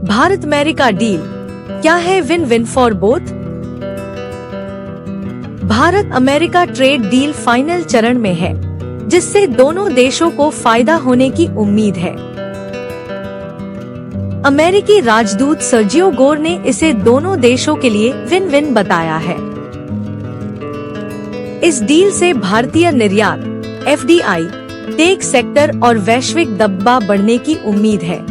Bharat America deal क्या है win win for both? Bharat America trade deal final चरण में है, जिससे दोनों देशों को फायदा होने की उम्मीद है। अमेरिकी राजदूत सर्जियो गोर ने इसे दोनों देशों के लिए विन विन बताया है। इस डील से भारतीय निर्यात, FDI, टेक सेक्टर और वैश्विक दबदबा बढ़ने की उम्मीद है।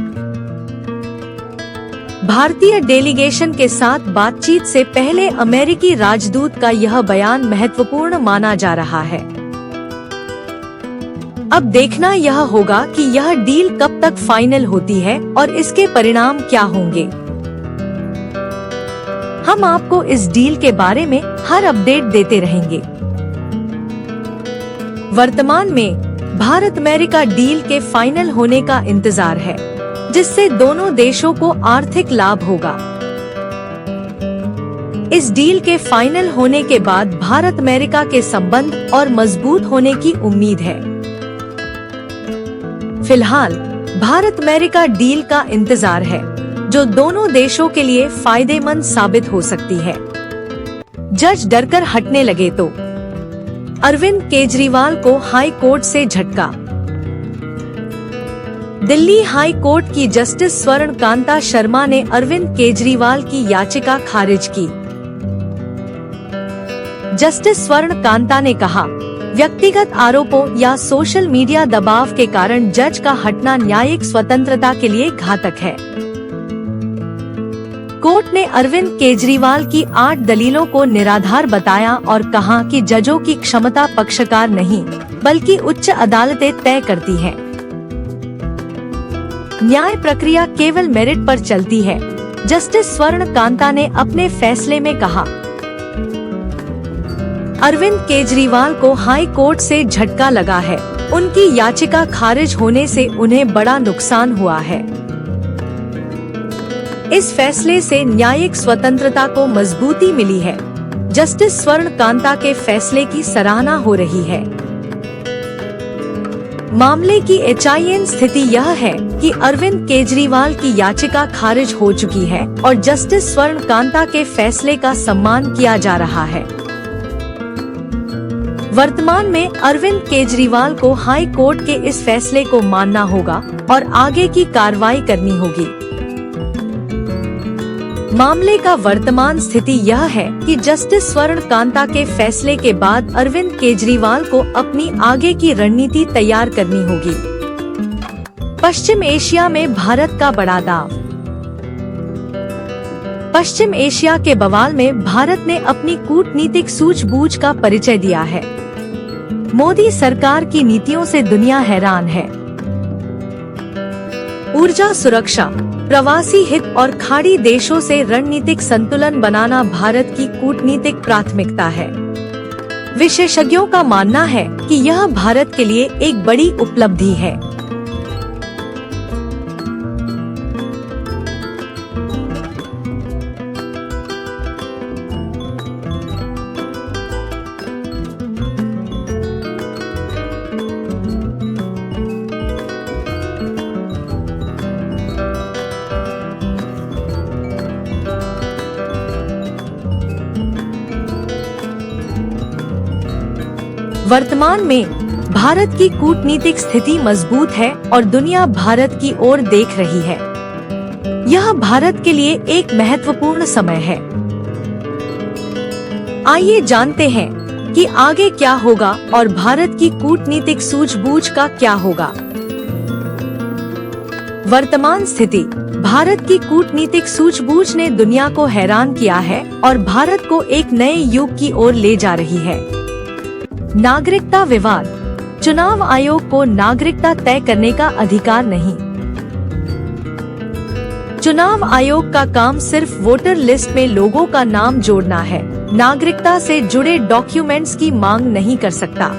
भारतीय डेलीगेशन के साथ बातचीत से पहले अमेरिकी राजदूत का यह बयान महत्वपूर्ण माना जा रहा है। अब देखना यह होगा कि यह डील कब तक फाइनल होती है और इसके परिणाम क्या होंगे। हम आपको इस डील के बारे में हर अपडेट देते रहेंगे। वर्तमान में भारत अमेरिका डील के फाइनल होने का इंतजार है, जिससे दोनों देशों को आर्थिक लाभ होगा। इस डील के फाइनल होने के बाद भारत अमेरिका के संबंध और मजबूत होने की उम्मीद है। फिलहाल भारत अमेरिका डील का इंतजार है, जो दोनों देशों के लिए फायदेमंद साबित हो सकती है। जज डरकर हटने लगे तो अरविंद केजरीवाल को हाई कोर्ट से झटका। दिल्ली हाई कोर्ट की जस्टिस स्वर्ण कांता शर्मा ने अरविंद केजरीवाल की याचिका खारिज की। जस्टिस स्वर्ण कांता ने कहा, व्यक्तिगत आरोपों या सोशल मीडिया दबाव के कारण जज का हटना न्यायिक स्वतंत्रता के लिए घातक है। कोर्ट ने अरविंद केजरीवाल की 8 दलीलों को निराधार बताया और कहा कि जजों की क्षमता पक्षकार नहीं, बल्कि उच्च अदालतें तय करती हैं। न्याय प्रक्रिया केवल मेरिट पर चलती है, जस्टिस स्वर्ण कांता ने अपने फैसले में कहा। अरविंद केजरीवाल को हाई कोर्ट से झटका लगा है। उनकी याचिका खारिज होने से उन्हें बड़ा नुकसान हुआ है। इस फैसले से न्यायिक स्वतंत्रता को मजबूती मिली है। जस्टिस स्वर्ण कांता के फैसले की सराहना हो रही है। मामले की HIN स्थिति यह है कि अरविंद केजरीवाल की याचिका खारिज हो चुकी है और जस्टिस स्वर्ण कांता के फैसले का सम्मान किया जा रहा है। वर्तमान में अरविंद केजरीवाल को हाई कोर्ट के इस फैसले को मानना होगा और आगे की कार्रवाई करनी होगी। मामले का वर्तमान स्थिति यह है कि जस्टिस स्वर्ण कांता के फैसले के बाद अरविंद केजरीवाल को अपनी आगे की रणनीति तैयार करनी होगी। पश्चिम एशिया में भारत का बड़ा दांव। पश्चिम एशिया के बवाल में भारत ने अपनी कूटनीतिक सूझबूझ का परिचय दिया है। मोदी सरकार की नीतियों से दुनिया हैरान है। ऊर्जा सुरक्षा, प्रवासी हित और खाड़ी देशों से रणनीतिक संतुलन बनाना भारत की कूटनीतिक प्राथमिकता है। विशेषज्ञों का मानना है कि यह भारत के लिए एक बड़ी उपलब्धि है। वर्तमान में भारत की कूटनीतिक स्थिति मजबूत है और दुनिया भारत की ओर देख रही है। यह भारत के लिए एक महत्वपूर्ण समय है। आइए जानते हैं कि आगे क्या होगा और भारत की कूटनीतिक सूझबूझ का क्या होगा। वर्तमान स्थिति, भारत की कूटनीतिक सूझबूझ ने दुनिया को हैरान किया है और भारत को एक नए युग की ओर ले जा रही है। नागरिकता विवाद, चुनाव आयोग को नागरिकता तय करने का अधिकार नहीं। चुनाव आयोग का काम सिर्फ वोटर लिस्ट में लोगों का नाम जोड़ना है, नागरिकता से जुड़े डॉक्यूमेंट्स की मांग नहीं कर सकता।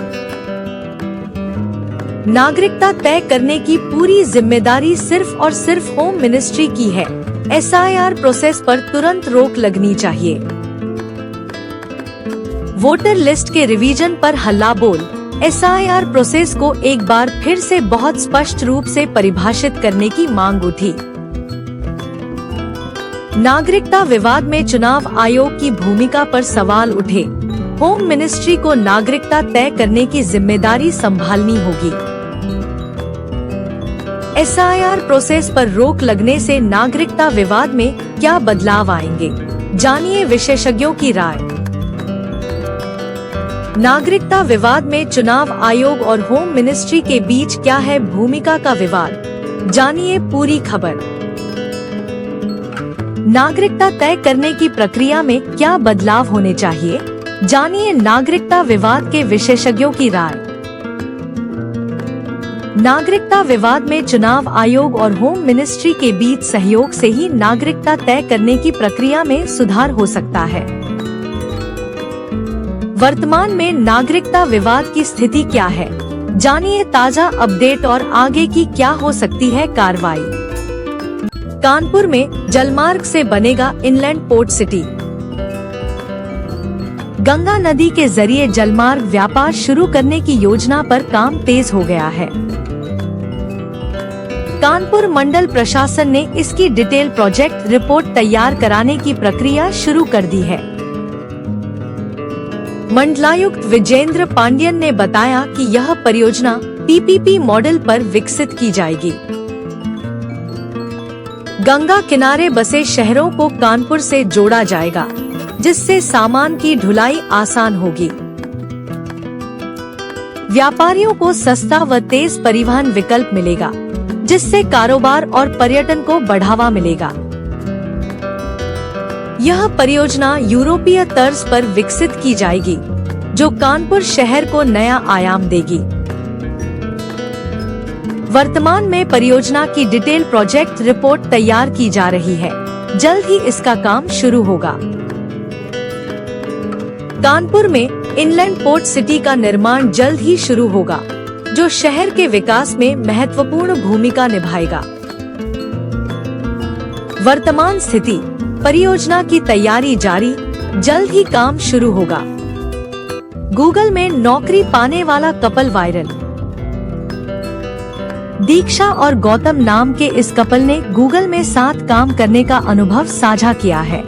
नागरिकता तय करने की पूरी जिम्मेदारी सिर्फ और सिर्फ होम मिनिस्ट्री की है। SIR प्रोसेस पर तुरंत रोक लगनी चाहिए। वोटर लिस्ट के रिवीजन पर हल्ला बोल, SIR प्रोसेस को एक बार फिर से बहुत स्पष्ट रूप से परिभाषित करने की मांग उठी। नागरिकता विवाद में चुनाव आयोग की भूमिका पर सवाल उठे। होम मिनिस्ट्री को नागरिकता तय करने की जिम्मेदारी संभालनी होगी। SIR प्रोसेस पर रोक लगने से नागरिकता विवाद में क्या बदलाव आएंगे, जानिए विशेषज्ञों की राय। नागरिकता विवाद में चुनाव आयोग और होम मिनिस्ट्री के बीच क्या है भूमिका का विवाद, जानिए पूरी खबर। नागरिकता तय करने की प्रक्रिया में क्या बदलाव होने चाहिए, जानिए नागरिकता विवाद के विशेषज्ञों की राय। नागरिकता विवाद में चुनाव आयोग और होम मिनिस्ट्री के बीच सहयोग से ही नागरिकता तय करने की प्रक्रिया में सुधार हो सकता है। वर्तमान में नागरिकता विवाद की स्थिति क्या है, जानिए ताजा अपडेट और आगे की क्या हो सकती है कार्रवाई। कानपुर में जलमार्ग से बनेगा इनलैंड पोर्ट सिटी। गंगा नदी के जरिए जलमार्ग व्यापार शुरू करने की योजना पर काम तेज हो गया है। कानपुर मंडल प्रशासन ने इसकी डिटेल प्रोजेक्ट रिपोर्ट तैयार कराने की प्रक्रिया शुरू कर दी है। मंडलायुक्त विजेंद्र पांडियन ने बताया कि यह परियोजना PPP मॉडल पर विकसित की जाएगी। गंगा किनारे बसे शहरों को कानपुर से जोड़ा जाएगा, जिससे सामान की ढुलाई आसान होगी। व्यापारियों को सस्ता व तेज परिवहन विकल्प मिलेगा, जिससे कारोबार और पर्यटन को बढ़ावा मिलेगा। यह परियोजना यूरोपीय तर्ज पर विकसित की जाएगी, जो कानपुर शहर को नया आयाम देगी। वर्तमान में परियोजना की डिटेल प्रोजेक्ट रिपोर्ट तैयार की जा रही है, जल्द ही इसका काम शुरू होगा। कानपुर में इनलैंड पोर्ट सिटी का निर्माण जल्द ही शुरू होगा, जो शहर के विकास में महत्वपूर्ण भूमिका निभाएगा। वर्तमान स्थिति, परियोजना की तैयारी जारी, जल्द ही काम शुरू होगा। गूगल में नौकरी पाने वाला कपल वायरल। दीक्षा और गौतम नाम के इस कपल ने गूगल में साथ काम करने का अनुभव साझा किया है।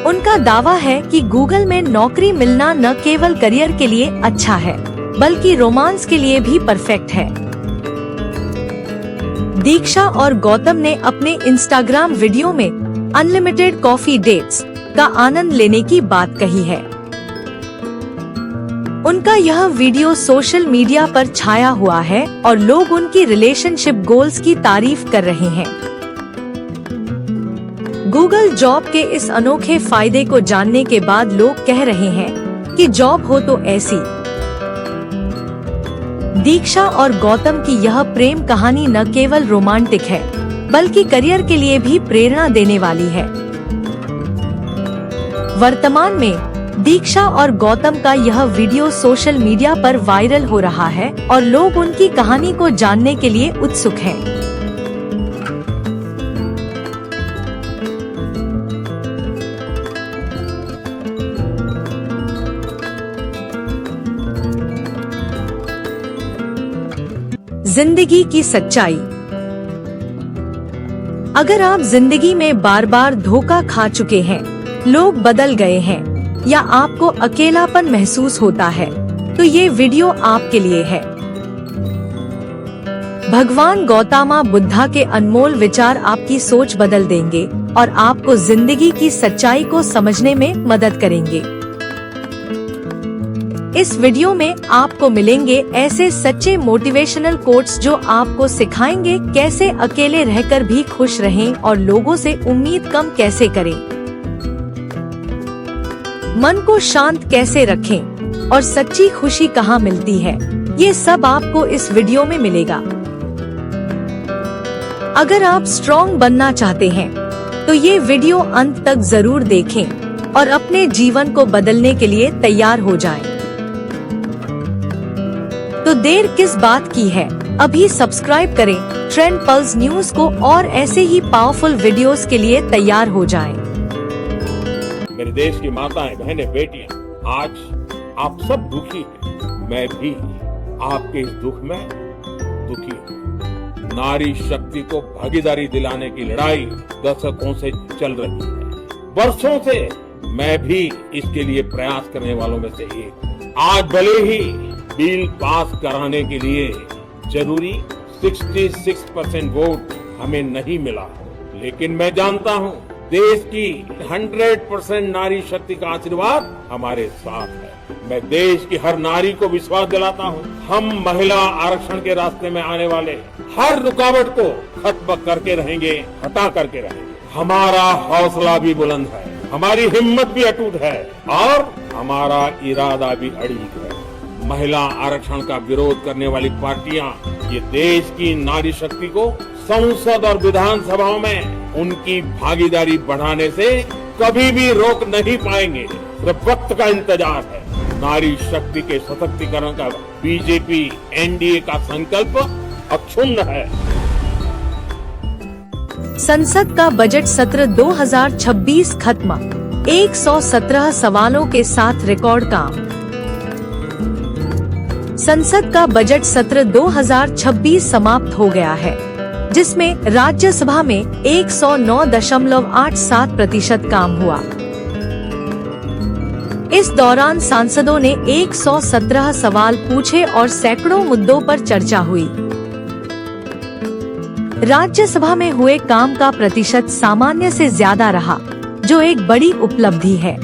उनका दावा है कि गूगल में नौकरी मिलना न केवल करियर के लिए अच्छा है, बल्कि रोमांस के लिए भी परफेक्ट है। दीक्षा और गौतम ने अपने इंस्टाग्राम वीडियो में अनलिमिटेड कॉफी डेट्स का आनंद लेने की बात कही है। उनका यह वीडियो सोशल मीडिया पर छाया हुआ है और लोग उनकी रिलेशनशिप गोल्स की तारीफ कर रहे हैं। गूगल जॉब के इस अनोखे फायदे को जानने के बाद लोग कह रहे हैं कि जॉब हो तो ऐसी। दीक्षा और गौतम की यह प्रेम कहानी न केवल रोमांटिक है, बल्कि करियर के लिए भी प्रेरणा देने वाली है। वर्तमान में दीक्षा और गौतम का यह वीडियो सोशल मीडिया पर वायरल हो रहा है और लोग उनकी कहानी को जानने के लिए उत्सुक हैं। जिंदगी की सच्चाई। अगर आप जिंदगी में बार बार धोखा खा चुके हैं, लोग बदल गए हैं या आपको अकेलापन महसूस होता है, तो ये वीडियो आपके लिए है। भगवान गौतमा बुद्धा के अनमोल विचार आपकी सोच बदल देंगे और आपको जिंदगी की सच्चाई को समझने में मदद करेंगे। इस वीडियो में आपको मिलेंगे ऐसे सच्चे मोटिवेशनल कोट्स जो आपको सिखाएंगे कैसे अकेले रहकर भी खुश रहें और लोगों से उम्मीद कम कैसे करें, मन को शांत कैसे रखें और सच्ची खुशी कहाँ मिलती है। ये सब आपको इस वीडियो में मिलेगा। अगर आप स्ट्रॉन्ग बनना चाहते हैं तो ये वीडियो अंत तक जरूर देखें और अपने जीवन को बदलने के लिए तैयार हो जाएं। तो देर किस बात की है, अभी सब्सक्राइब करें ट्रेंड पल्स न्यूज को और ऐसे ही पावरफुल वीडियोस के लिए तैयार हो जाएं। मेरे देश की माताएं, बहनें, बेटियां, आज आप सब दुखी हैं। मैं भी आपके इस दुख में दुखी हूँ। नारी शक्ति को भागीदारी दिलाने की लड़ाई दशकों से चल रही है। वर्षों से मैं भी इसके लिए प्रयास करने वालों में से एक। आज भले ही बिल पास कराने के लिए जरूरी 66% वोट हमें नहीं मिला, लेकिन मैं जानता हूं देश की 100% नारी शक्ति का आशीर्वाद हमारे साथ है। मैं देश की हर नारी को विश्वास दिलाता हूं, हम महिला आरक्षण के रास्ते में आने वाले हर रुकावट को खत्म करके रहेंगे, हटा करके रहेंगे। हमारा हौसला भी बुलंद है, हमारी हिम्मत भी अटूट है और हमारा इरादा भी अड़िग है। महिला आरक्षण का विरोध करने वाली पार्टियां ये देश की नारी शक्ति को संसद और विधानसभाओं में उनकी भागीदारी बढ़ाने से कभी भी रोक नहीं पाएंगे। सिर्फ वक्त का इंतजार है। नारी शक्ति के सशक्तिकरण का बीजेपी एनडीए का संकल्प अक्षुण्ण है। संसद का बजट सत्र 2026 खत्म, 117 सवालों के साथ रिकॉर्ड काम। संसद का बजट सत्र 2026 समाप्त हो गया है, जिसमें राज्यसभा में 109.87% काम हुआ। इस दौरान सांसदों ने 117 सवाल पूछे और सैकड़ों मुद्दों पर चर्चा हुई। राज्यसभा में हुए काम का प्रतिशत सामान्य से ज्यादा रहा, जो एक बड़ी उपलब्धि है।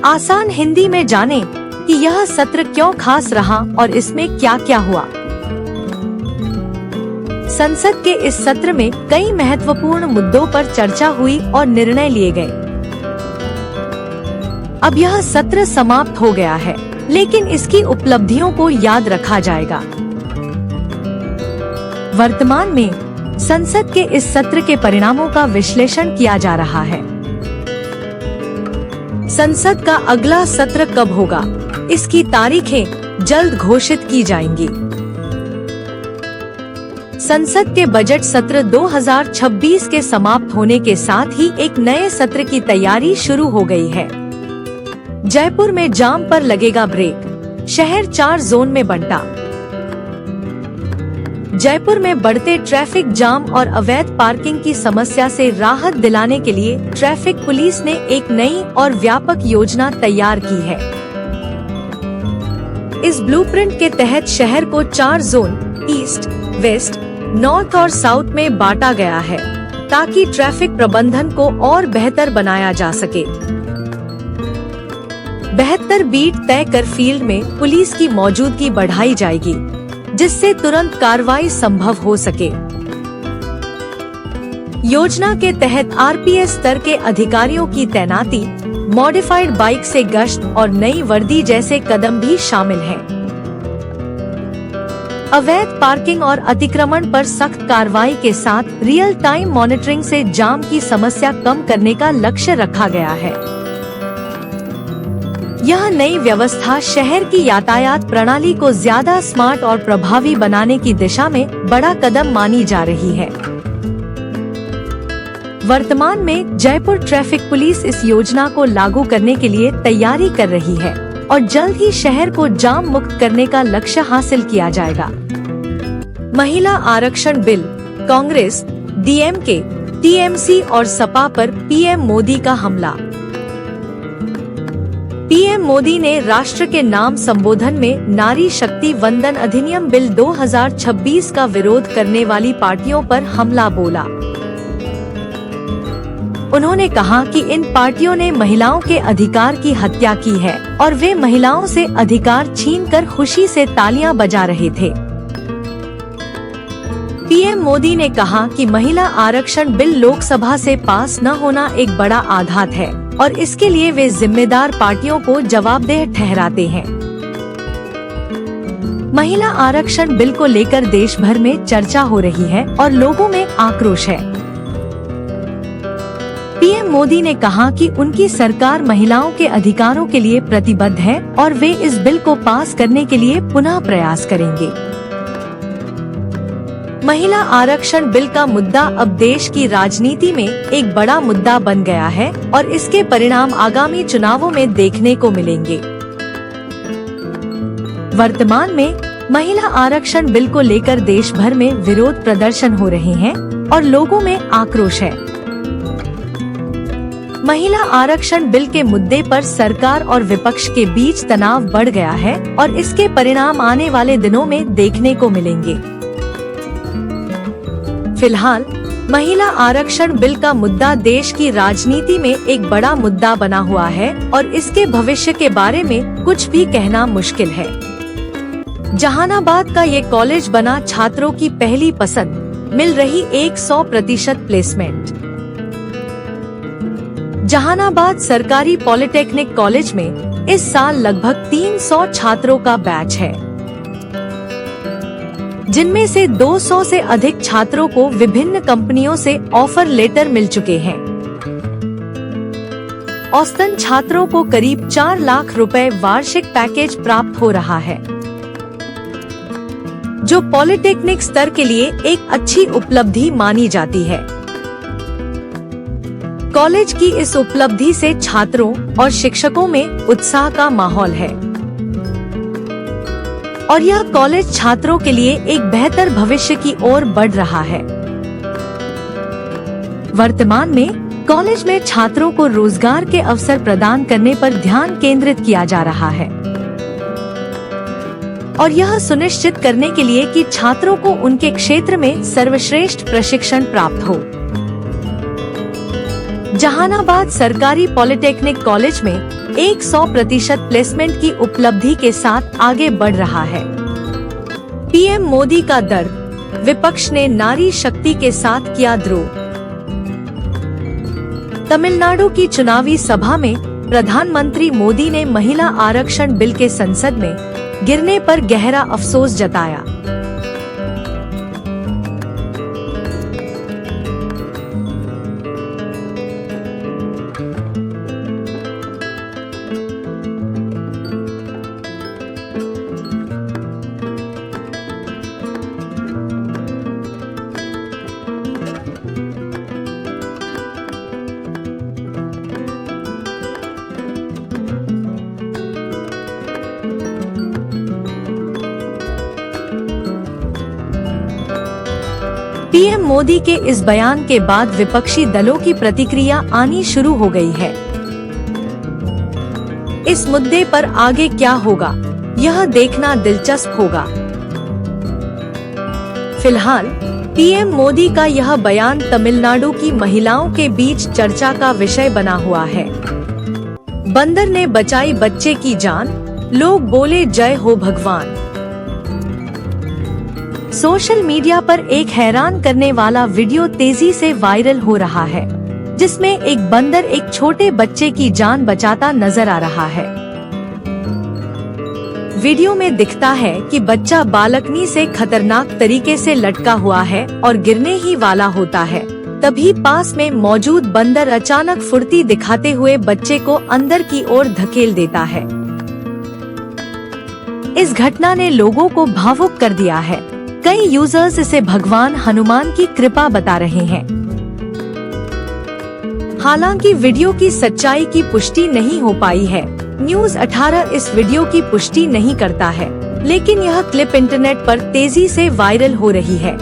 आसान हिंदी में जानें कि यह सत्र क्यों खास रहा और इसमें क्या क्या हुआ। संसद के इस सत्र में कई महत्वपूर्ण मुद्दों पर चर्चा हुई और निर्णय लिए गए। अब यह सत्र समाप्त हो गया है, लेकिन इसकी उपलब्धियों को याद रखा जाएगा। वर्तमान में संसद के इस सत्र के परिणामों का विश्लेषण किया जा रहा है। संसद का अगला सत्र कब होगा, इसकी तारीखें जल्द घोषित की जाएंगी। संसद के बजट सत्र 2026 के समाप्त होने के साथ ही एक नए सत्र की तैयारी शुरू हो गई है। जयपुर में जाम पर लगेगा ब्रेक, शहर 4 जोन में बंटा। जयपुर में बढ़ते ट्रैफिक जाम और अवैध पार्किंग की समस्या से राहत दिलाने के लिए ट्रैफिक पुलिस ने एक नई और व्यापक योजना तैयार की है। इस ब्लूप्रिंट के तहत शहर को 4 जोन ईस्ट, वेस्ट, नॉर्थ और साउथ में बांटा गया है, ताकि ट्रैफिक प्रबंधन को और बेहतर बनाया जा सके। 72 बीट तय कर फील्ड में पुलिस की मौजूदगी बढ़ाई जाएगी, जिससे तुरंत कार्रवाई संभव हो सके। योजना के तहत आरपीएस स्तर के अधिकारियों की तैनाती, मॉडिफाइड बाइक से गश्त और नई वर्दी जैसे कदम भी शामिल हैं। अवैध पार्किंग और अतिक्रमण पर सख्त कार्रवाई के साथ रियल टाइम मॉनिटरिंग से जाम की समस्या कम करने का लक्ष्य रखा गया है। यह नई व्यवस्था शहर की यातायात प्रणाली को ज्यादा स्मार्ट और प्रभावी बनाने की दिशा में बड़ा कदम मानी जा रही है। वर्तमान में जयपुर ट्रैफिक पुलिस इस योजना को लागू करने के लिए तैयारी कर रही है और जल्द ही शहर को जाम मुक्त करने का लक्ष्य हासिल किया जाएगा। महिला आरक्षण बिल, कांग्रेस, डीएमके, टीएमसी और सपा पर पीएम मोदी का हमला। पीएम मोदी ने राष्ट्र के नाम संबोधन में नारी शक्ति वंदन अधिनियम बिल 2026 का विरोध करने वाली पार्टियों पर हमला बोला। उन्होंने कहा कि इन पार्टियों ने महिलाओं के अधिकार की हत्या की है और वे महिलाओं से अधिकार छीनकर खुशी से तालियां बजा रहे थे। पीएम मोदी ने कहा कि महिला आरक्षण बिल लोकसभा से पास न होना एक बड़ा आघात है और इसके लिए वे जिम्मेदार पार्टियों को जवाबदेह ठहराते हैं। महिला आरक्षण बिल को लेकर देश भर में चर्चा हो रही है और लोगों में आक्रोश है। पीएम मोदी ने कहा कि उनकी सरकार महिलाओं के अधिकारों के लिए प्रतिबद्ध है और वे इस बिल को पास करने के लिए पुनः प्रयास करेंगे। महिला आरक्षण बिल का मुद्दा अब देश की राजनीति में एक बड़ा मुद्दा बन गया है और इसके परिणाम आगामी चुनावों में देखने को मिलेंगे। वर्तमान में महिला आरक्षण बिल को लेकर देश भर में विरोध प्रदर्शन हो रहे हैं और लोगों में आक्रोश है। महिला आरक्षण बिल के मुद्दे पर सरकार और विपक्ष के बीच तनाव बढ़ गया है और इसके परिणाम आने वाले दिनों में देखने को मिलेंगे। फिलहाल महिला आरक्षण बिल का मुद्दा देश की राजनीति में एक बड़ा मुद्दा बना हुआ है और इसके भविष्य के बारे में कुछ भी कहना मुश्किल है। जहानाबाद का ये कॉलेज बना छात्रों की पहली पसंद, मिल रही 100% प्लेसमेंट। जहानाबाद सरकारी पॉलिटेक्निक कॉलेज में इस साल लगभग 300 छात्रों का बैच है, जिनमें से 200 से अधिक छात्रों को विभिन्न कंपनियों से ऑफर लेटर मिल चुके हैं। औसतन छात्रों को करीब 4 लाख रुपए वार्षिक पैकेज प्राप्त हो रहा है, जो पॉलिटेक्निक स्तर के लिए एक अच्छी उपलब्धि मानी जाती है। कॉलेज की इस उपलब्धि से छात्रों और शिक्षकों में उत्साह का माहौल है और यह कॉलेज छात्रों के लिए एक बेहतर भविष्य की ओर बढ़ रहा है। वर्तमान में कॉलेज में छात्रों को रोजगार के अवसर प्रदान करने पर ध्यान केंद्रित किया जा रहा है और यह सुनिश्चित करने के लिए कि छात्रों को उनके क्षेत्र में सर्वश्रेष्ठ प्रशिक्षण प्राप्त हो। जहानाबाद सरकारी पॉलिटेक्निक कॉलेज में 100% प्लेसमेंट की उपलब्धि के साथ आगे बढ़ रहा है। पीएम मोदी का दर्द, विपक्ष ने नारी शक्ति के साथ किया द्रोह। तमिलनाडु की चुनावी सभा में प्रधानमंत्री मोदी ने महिला आरक्षण बिल के संसद में गिरने पर गहरा अफसोस जताया। पीएम मोदी के इस बयान के बाद विपक्षी दलों की प्रतिक्रिया आनी शुरू हो गई है। इस मुद्दे पर आगे क्या होगा, यह देखना दिलचस्प होगा। फिलहाल पीएम मोदी का यह बयान तमिलनाडु की महिलाओं के बीच चर्चा का विषय बना हुआ है। बंदर ने बचाई बच्चे की जान, लोग बोले जय हो भगवान। सोशल मीडिया पर एक हैरान करने वाला वीडियो तेजी से वायरल हो रहा है, जिसमें एक बंदर एक छोटे बच्चे की जान बचाता नजर आ रहा है। वीडियो में दिखता है कि बच्चा बालकनी से खतरनाक तरीके से लटका हुआ है और गिरने ही वाला होता है। तभी पास में मौजूद बंदर अचानक फुर्ती दिखाते हुए बच्चे को अंदर की ओर धकेल देता है। इस घटना ने लोगों को भावुक कर दिया है। कई यूजर्स इसे भगवान हनुमान की कृपा बता रहे हैं। हालांकि वीडियो की सच्चाई की पुष्टि नहीं हो पाई है। न्यूज़ 18 इस वीडियो की पुष्टि नहीं करता है, लेकिन यह क्लिप इंटरनेट पर तेजी से वायरल हो रही है।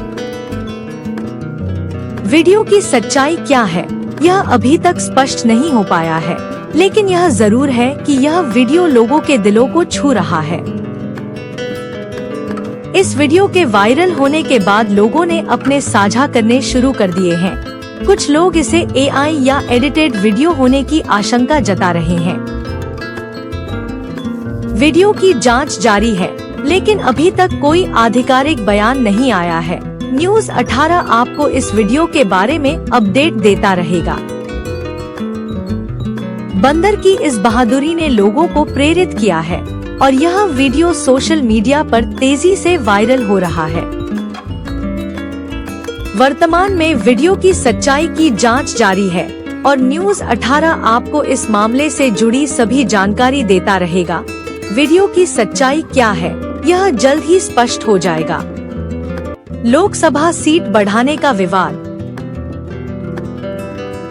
वीडियो की सच्चाई क्या है, यह अभी तक स्पष्ट नहीं हो पाया है, लेकिन यह जरूर है कि यह वीडियो लोगों के दिलों को छू रहा है। इस वीडियो के वायरल होने के बाद लोगों ने अपने साझा करने शुरू कर दिए हैं। कुछ लोग इसे एआई या एडिटेड वीडियो होने की आशंका जता रहे हैं। वीडियो की जांच जारी है, लेकिन अभी तक कोई आधिकारिक बयान नहीं आया है। न्यूज़ 18 आपको इस वीडियो के बारे में अपडेट देता रहेगा। बंदर की इस बहादुरी ने लोगों को प्रेरित किया है और यह वीडियो सोशल मीडिया पर तेजी से वायरल हो रहा है। वर्तमान में वीडियो की सच्चाई की जांच जारी है और न्यूज़ 18 आपको इस मामले से जुड़ी सभी जानकारी देता रहेगा। वीडियो की सच्चाई क्या है, यह जल्द ही स्पष्ट हो जाएगा। लोकसभा सीट बढ़ाने का विवाद।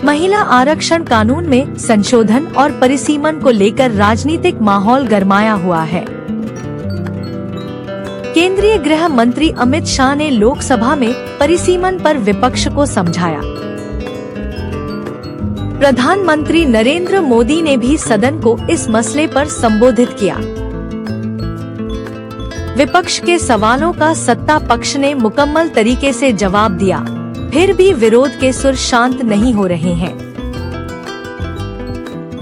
महिला आरक्षण कानून में संशोधन और परिसीमन को लेकर राजनीतिक माहौल गरमाया हुआ है। केंद्रीय गृह मंत्री अमित शाह ने लोकसभा में परिसीमन पर विपक्ष को समझाया। प्रधानमंत्री नरेंद्र मोदी ने भी सदन को इस मसले पर संबोधित किया। विपक्ष के सवालों का सत्ता पक्ष ने मुकम्मल तरीके से जवाब दिया, फिर भी विरोध के सुर शांत नहीं हो रहे हैं।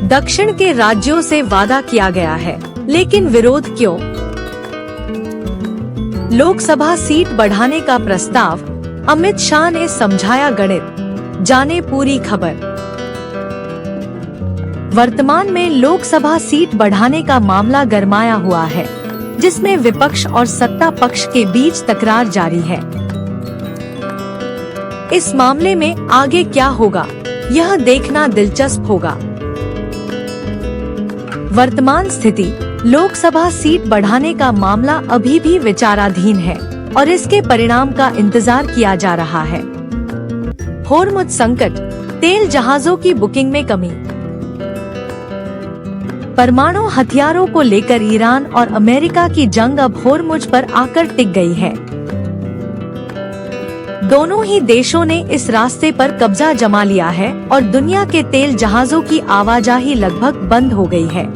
दक्षिण के राज्यों से वादा किया गया है, लेकिन विरोध क्यों? लोकसभा सीट बढ़ाने का प्रस्ताव, अमित शाह ने समझाया गणित, जाने पूरी खबर। वर्तमान में लोकसभा सीट बढ़ाने का मामला गरमाया हुआ है, जिसमें विपक्ष और सत्ता पक्ष के बीच तकरार जारी है। इस मामले में आगे क्या होगा, यह देखना दिलचस्प होगा। वर्तमान स्थिति, लोकसभा सीट बढ़ाने का मामला अभी भी विचाराधीन है और इसके परिणाम का इंतजार किया जा रहा है। होर्मुज संकट, तेल जहाजों की बुकिंग में कमी। परमाणु हथियारों को लेकर ईरान और अमेरिका की जंग अब होर्मुज पर आकर टिक गई है। दोनों ही देशों ने इस रास्ते पर कब्जा जमा लिया है और दुनिया के तेल जहाजों की आवाजाही लगभग बंद हो गई है।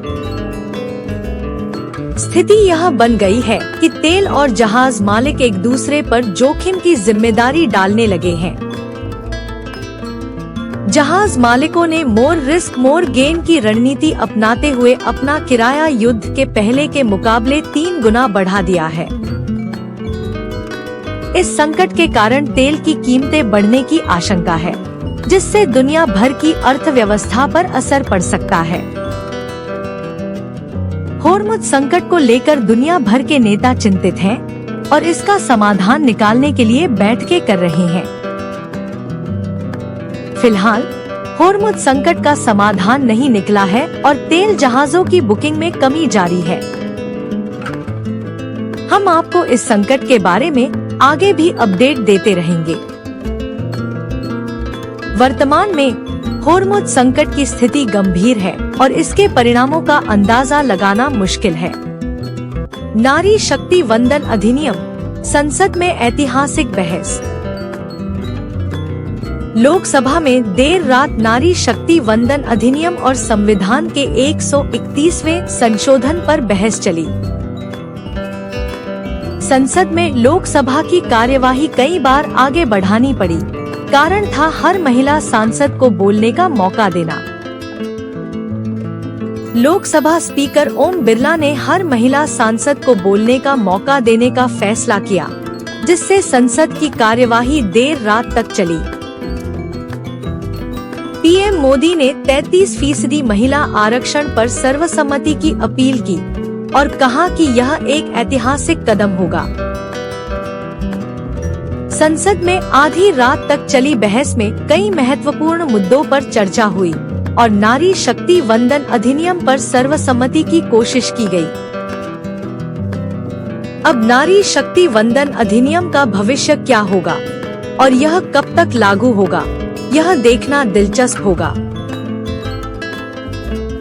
स्थिति यह बन गई है कि तेल और जहाज मालिक एक दूसरे पर जोखिम की जिम्मेदारी डालने लगे हैं। जहाज मालिकों ने मोर रिस्क मोर गेन की रणनीति अपनाते हुए अपना किराया युद्ध के पहले के मुकाबले 3 गुना बढ़ा दिया है। इस संकट के कारण तेल की कीमतें बढ़ने की आशंका है, जिससे दुनिया भर की अर्थव्यवस्था पर असर पड़ सकता है। होर्मुज संकट को लेकर दुनिया भर के नेता चिंतित हैं और इसका समाधान निकालने के लिए बैठकें कर रहे हैं। फिलहाल होर्मुज संकट का समाधान नहीं निकला है और तेल जहाजों की बुकिंग में कमी जारी है। हम आपको इस संकट के बारे में आगे भी अपडेट देते रहेंगे। वर्तमान में होर्मुज संकट की स्थिति गंभीर है और इसके परिणामों का अंदाजा लगाना मुश्किल है। नारी शक्ति वंदन अधिनियम, संसद में ऐतिहासिक बहस। लोकसभा में देर रात नारी शक्ति वंदन अधिनियम और संविधान के 131वें संशोधन पर बहस चली। संसद में लोकसभा की कार्यवाही कई बार आगे बढ़ानी पड़ी। कारण था हर महिला सांसद को बोलने का मौका देना। लोकसभा स्पीकर ओम बिरला ने हर महिला सांसद को बोलने का मौका देने का फैसला किया, जिससे संसद की कार्यवाही देर रात तक चली। पीएम मोदी ने 33% महिला आरक्षण पर सर्वसम्मति की अपील की और कहा कि यह एक ऐतिहासिक कदम होगा। संसद में आधी रात तक चली बहस में कई महत्वपूर्ण मुद्दों पर चर्चा हुई और नारी शक्ति वंदन अधिनियम पर सर्वसम्मति की कोशिश की गई। अब नारी शक्ति वंदन अधिनियम का भविष्य क्या होगा और यह कब तक लागू होगा, यह देखना दिलचस्प होगा।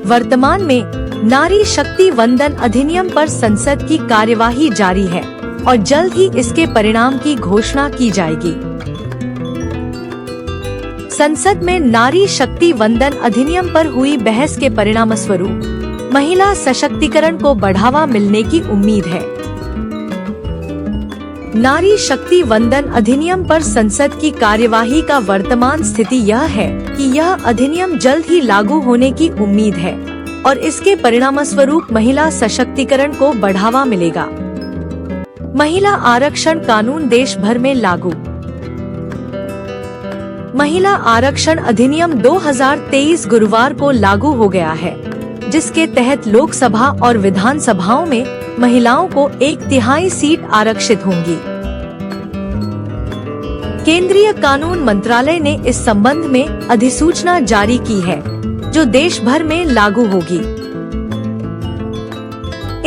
वर्तमान में नारी शक्ति वंदन अधिनियम पर संसद की कार्यवाही जारी है और जल्द ही इसके परिणाम की घोषणा की जाएगी। संसद में नारी शक्ति वंदन अधिनियम पर हुई बहस के परिणामस्वरूप महिला सशक्तिकरण को बढ़ावा मिलने की उम्मीद है। नारी शक्ति वंदन अधिनियम पर संसद की कार्यवाही का वर्तमान स्थिति यह है कि यह अधिनियम जल्द ही लागू होने की उम्मीद है और इसके परिणामस्वरूप महिला सशक्तिकरण को बढ़ावा मिलेगा। महिला आरक्षण कानून देश भर में लागू। महिला आरक्षण अधिनियम 2023 गुरुवार को लागू हो गया है, जिसके तहत लोकसभा और विधानसभाओं में महिलाओं को 1/3 सीट आरक्षित होंगी। केंद्रीय कानून मंत्रालय ने इस संबंध में अधिसूचना जारी की है, जो देश भर में लागू होगी।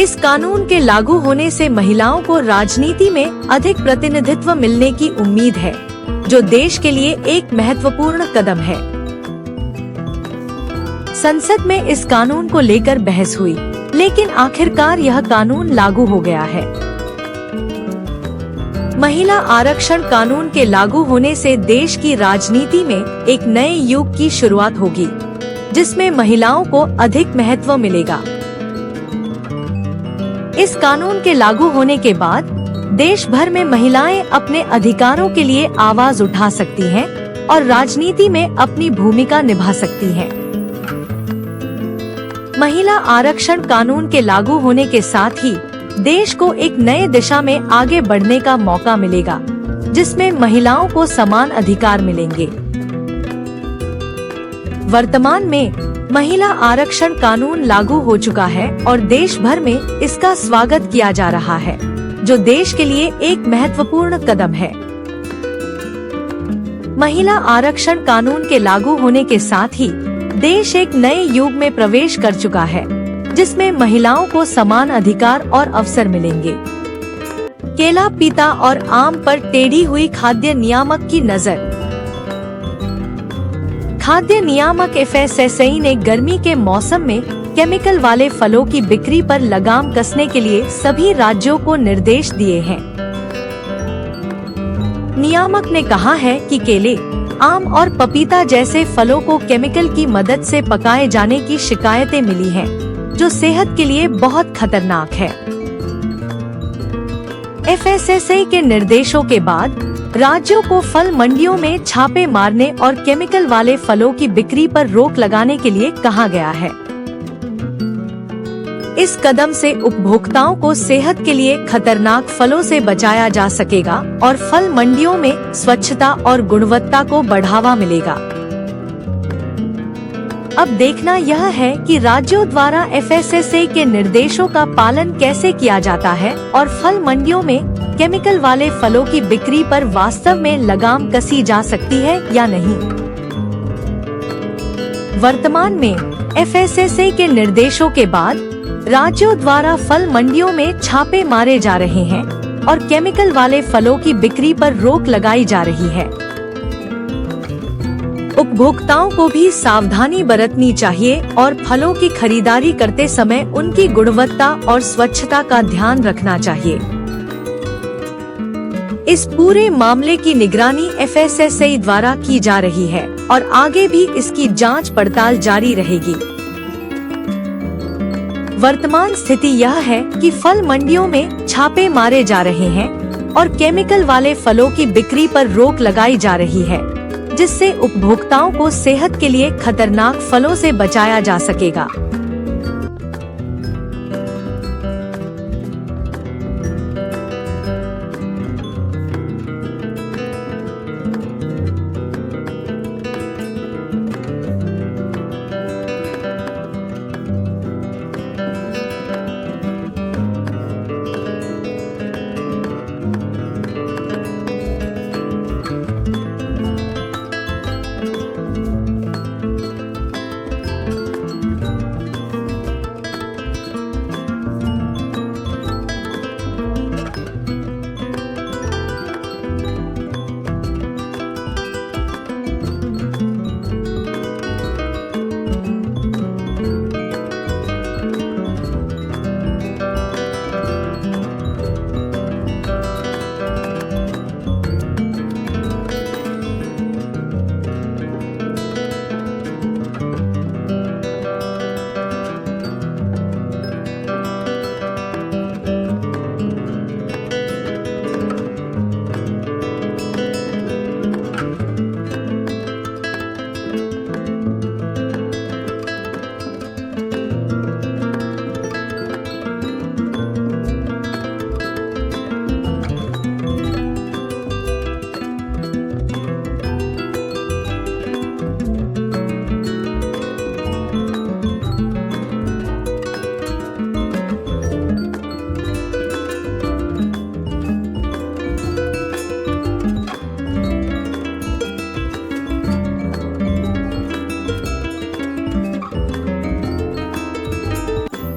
इस कानून के लागू होने से महिलाओं को राजनीति में अधिक प्रतिनिधित्व मिलने की उम्मीद है, जो देश के लिए एक महत्वपूर्ण कदम है। संसद में इस कानून को लेकर बहस हुई, लेकिन आखिरकार यह कानून लागू हो गया है। महिला आरक्षण कानून के लागू होने से देश की राजनीति में एक नए युग की शुरुआत होगी, जिसमें महिलाओं को अधिक महत्व मिलेगा। इस कानून के लागू होने के बाद देश भर में महिलाएं अपने अधिकारों के लिए आवाज उठा सकती हैं और राजनीति में अपनी भूमिका निभा सकती हैं। महिला आरक्षण कानून के लागू होने के साथ ही देश को एक नए दिशा में आगे बढ़ने का मौका मिलेगा, जिसमें महिलाओं को समान अधिकार मिलेंगे। वर्तमान में महिला आरक्षण कानून लागू हो चुका है और देश भर में इसका स्वागत किया जा रहा है, जो देश के लिए एक महत्वपूर्ण कदम है। महिला आरक्षण कानून के लागू होने के साथ ही देश एक नए युग में प्रवेश कर चुका है, जिसमें महिलाओं को समान अधिकार और अवसर मिलेंगे। केला, पीता और आम पर टेढ़ी हुई खाद्य नियामक की नजर। खाद्य नियामक FSSAI ने गर्मी के मौसम में केमिकल वाले फलों की बिक्री पर लगाम कसने के लिए सभी राज्यों को निर्देश दिए हैं। नियामक ने कहा है कि केले, आम और पपीता जैसे फलों को केमिकल की मदद से पकाए जाने की शिकायतें मिली हैं, जो सेहत के लिए बहुत खतरनाक है। FSSAI के निर्देशों के बाद राज्यों को फल मंडियों में छापे मारने और केमिकल वाले फलों की बिक्री पर रोक लगाने के लिए कहा गया है। इस कदम से उपभोक्ताओं को सेहत के लिए खतरनाक फलों से बचाया जा सकेगा और फल मंडियों में स्वच्छता और गुणवत्ता को बढ़ावा मिलेगा। अब देखना यह है कि राज्यों द्वारा FSSAI के निर्देशों का पालन कैसे किया जाता है और फल मंडियों में केमिकल वाले फलों की बिक्री पर वास्तव में लगाम कसी जा सकती है या नहीं। वर्तमान में FSSAI के निर्देशों के बाद राज्यों द्वारा फल मंडियों में छापे मारे जा रहे हैं और केमिकल वाले फलों की बिक्री पर रोक लगाई जा रही है। उपभोक्ताओं को भी सावधानी बरतनी चाहिए और फलों की खरीदारी करते समय उनकी गुणवत्ता और स्वच्छता का ध्यान रखना चाहिए। इस पूरे मामले की निगरानी FSSAI द्वारा की जा रही है और आगे भी इसकी जांच पड़ताल जारी रहेगी। वर्तमान स्थिति यह है कि फल मंडियों में छापे मारे जा रहे हैं और केमिकल वाले फलों की बिक्री पर रोक लगाई जा रही है, जिससे उपभोक्ताओं को सेहत के लिए खतरनाक फलों से बचाया जा सकेगा।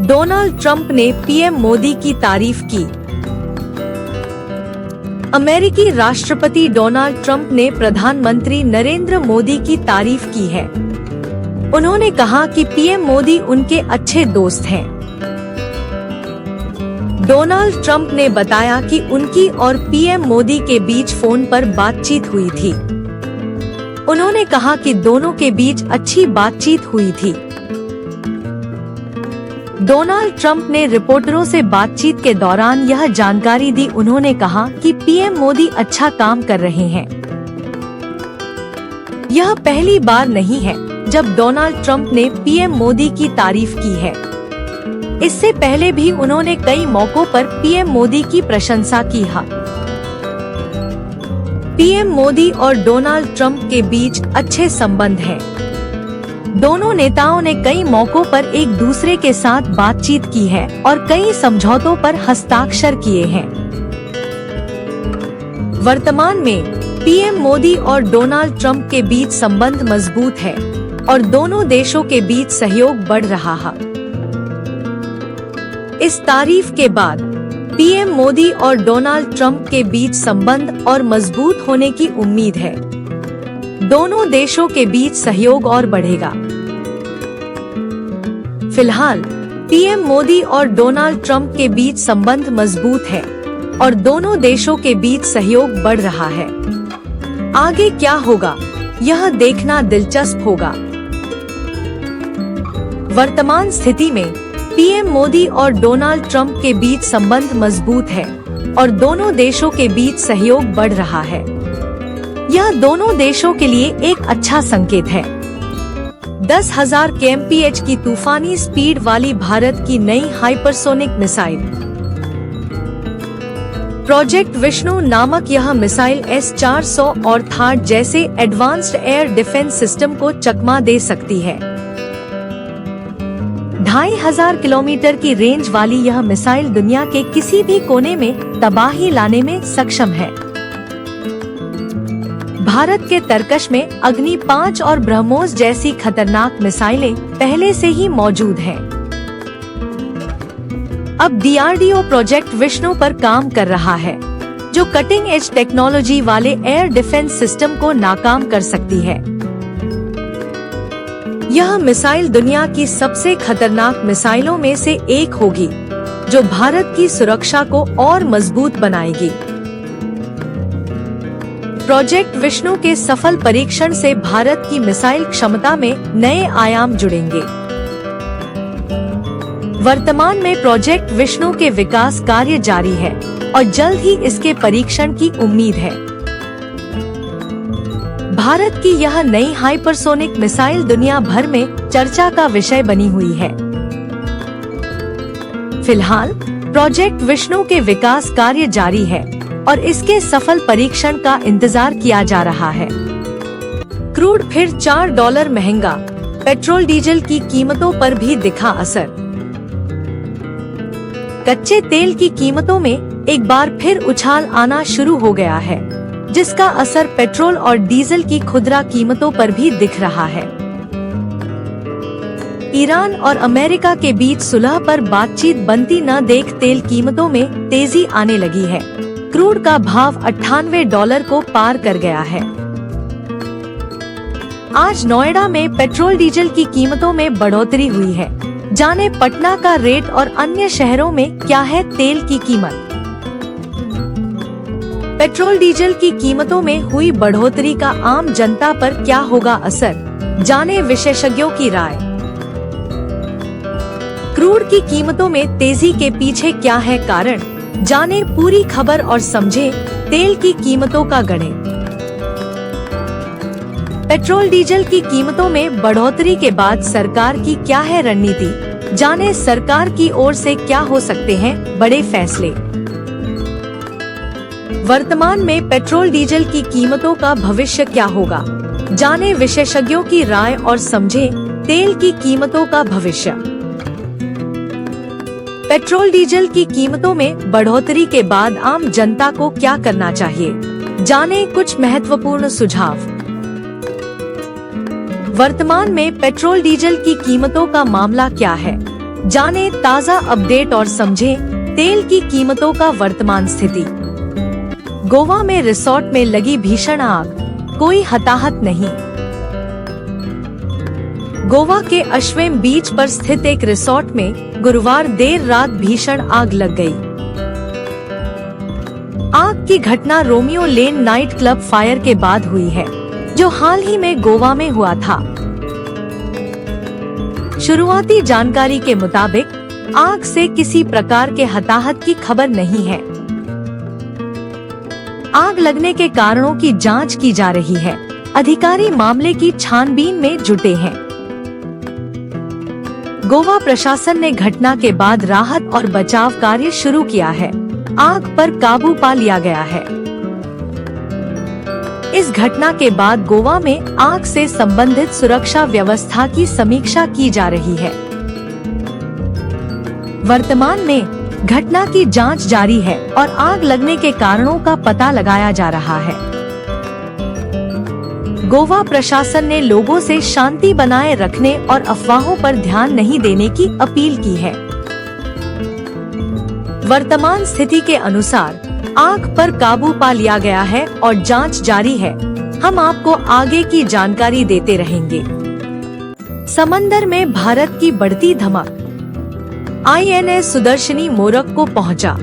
डोनाल्ड ट्रंप ने पीएम मोदी की तारीफ की। अमेरिकी राष्ट्रपति डोनाल्ड ट्रंप ने प्रधानमंत्री नरेंद्र मोदी की तारीफ की है। उन्होंने कहा कि पीएम मोदी उनके अच्छे दोस्त हैं। डोनाल्ड ट्रंप ने बताया कि उनकी और पीएम मोदी के बीच फोन पर बातचीत हुई थी। उन्होंने कहा कि दोनों के बीच अच्छी बातचीत हुई थी। डोनाल्ड ट्रंप ने रिपोर्टरों से बातचीत के दौरान यह जानकारी दी। उन्होंने कहा कि पीएम मोदी अच्छा काम कर रहे हैं। यह पहली बार नहीं है जब डोनाल्ड ट्रंप ने पीएम मोदी की तारीफ की है। इससे पहले भी उन्होंने कई मौकों पर पीएम मोदी की प्रशंसा की है। पीएम मोदी और डोनाल्ड ट्रंप के बीच अच्छे संबंध हैं। दोनों नेताओं ने कई मौकों पर एक दूसरे के साथ बातचीत की है और कई समझौतों पर हस्ताक्षर किए हैं। वर्तमान में पीएम मोदी और डोनाल्ड ट्रंप के बीच संबंध मजबूत है और दोनों देशों के बीच सहयोग बढ़ रहा है। इस तारीफ के बाद पीएम मोदी और डोनाल्ड ट्रंप के बीच संबंध और मजबूत होने की उम्मीद है। दोनों देशों के बीच सहयोग और बढ़ेगा। फिलहाल पीएम मोदी और डोनाल्ड ट्रंप के बीच संबंध मजबूत है और दोनों देशों के बीच सहयोग बढ़ रहा है। आगे क्या होगा, यह देखना दिलचस्प होगा। वर्तमान स्थिति में पीएम मोदी और डोनाल्ड ट्रंप के बीच संबंध मजबूत है और दोनों देशों के बीच सहयोग बढ़ रहा है। यह दोनों देशों के लिए एक अच्छा संकेत है। 10,000 kmph की तूफानी स्पीड वाली भारत की नई हाइपरसोनिक मिसाइल प्रोजेक्ट विष्णु नामक यह मिसाइल S-400 और थाट जैसे एडवांस्ड एयर डिफेंस सिस्टम को चकमा दे सकती है। 2,500 किलोमीटर की रेंज वाली यह मिसाइल दुनिया के किसी भी कोने में तबाही लाने में सक्षम है। भारत के तरकश में अग्नि 5 और ब्रह्मोस जैसी खतरनाक मिसाइलें पहले से ही मौजूद हैं। अब DRDO प्रोजेक्ट विष्णु पर काम कर रहा है, जो कटिंग एज टेक्नोलॉजी वाले एयर डिफेंस सिस्टम को नाकाम कर सकती है। यह मिसाइल दुनिया की सबसे खतरनाक मिसाइलों में से एक होगी, जो भारत की सुरक्षा को और मजबूत बनाएगी। प्रोजेक्ट विष्णु के सफल परीक्षण से भारत की मिसाइल क्षमता में नए आयाम जुड़ेंगे। वर्तमान में प्रोजेक्ट विष्णु के विकास कार्य जारी है और जल्द ही इसके परीक्षण की उम्मीद है। भारत की यह नई हाइपरसोनिक मिसाइल दुनिया भर में चर्चा का विषय बनी हुई है। फिलहाल प्रोजेक्ट विष्णु के विकास कार्य जारी है और इसके सफल परीक्षण का इंतजार किया जा रहा है। क्रूड फिर $4 महंगा, पेट्रोल डीजल की कीमतों पर भी दिखा असर। कच्चे तेल की कीमतों में एक बार फिर उछाल आना शुरू हो गया है, जिसका असर पेट्रोल और डीजल की खुदरा कीमतों पर भी दिख रहा है। ईरान और अमेरिका के बीच सुलह पर बातचीत बनती न देख तेल कीमतों में तेजी आने लगी है। क्रूड का भाव $98 को पार कर गया है। आज नोएडा में पेट्रोल डीजल की कीमतों में बढ़ोतरी हुई है। जाने पटना का रेट और अन्य शहरों में क्या है तेल की कीमत। पेट्रोल डीजल की कीमतों में हुई बढ़ोतरी का आम जनता पर क्या होगा असर, जाने विशेषज्ञों की राय। क्रूड की कीमतों में तेजी के पीछे क्या है कारण, जाने पूरी खबर और समझे तेल की कीमतों का गणित। पेट्रोल डीजल की कीमतों में बढ़ोतरी के बाद सरकार की क्या है रणनीति, जाने सरकार की ओर से क्या हो सकते हैं बड़े फैसले। वर्तमान में पेट्रोल डीजल की कीमतों का भविष्य क्या होगा, जाने विशेषज्ञों की राय और समझे तेल की कीमतों का भविष्य। पेट्रोल डीजल की कीमतों में बढ़ोतरी के बाद आम जनता को क्या करना चाहिए, जाने कुछ महत्वपूर्ण सुझाव। वर्तमान में पेट्रोल डीजल की कीमतों का मामला क्या है, जाने ताज़ा अपडेट और समझे तेल की कीमतों का वर्तमान स्थिति। गोवा में रिसोर्ट में लगी भीषण आग, कोई हताहत नहीं। गोवा के अश्वेम बीच पर स्थित एक रिसोर्ट में गुरुवार देर रात भीषण आग लग गई। आग की घटना Romeo Lane night club fire के बाद हुई है, जो हाल ही में गोवा में हुआ था। शुरुआती जानकारी के मुताबिक आग से किसी प्रकार के हताहत की खबर नहीं है। आग लगने के कारणों की जांच की जा रही है। अधिकारी मामले की छानबीन में जुटे हैं। गोवा प्रशासन ने घटना के बाद राहत और बचाव कार्य शुरू किया है। आग पर काबू पा लिया गया है। इस घटना के बाद गोवा में आग से संबंधित सुरक्षा व्यवस्था की समीक्षा की जा रही है। वर्तमान में घटना की जांच जारी है और आग लगने के कारणों का पता लगाया जा रहा है। गोवा प्रशासन ने लोगों से शांति बनाए रखने और अफवाहों पर ध्यान नहीं देने की अपील की है। वर्तमान स्थिति के अनुसार आग पर काबू पा लिया गया है और जांच जारी है। हम आपको आगे की जानकारी देते रहेंगे। समंदर में भारत की बढ़ती धमक। INS सुदर्शनी मोरक्को पहुंचा।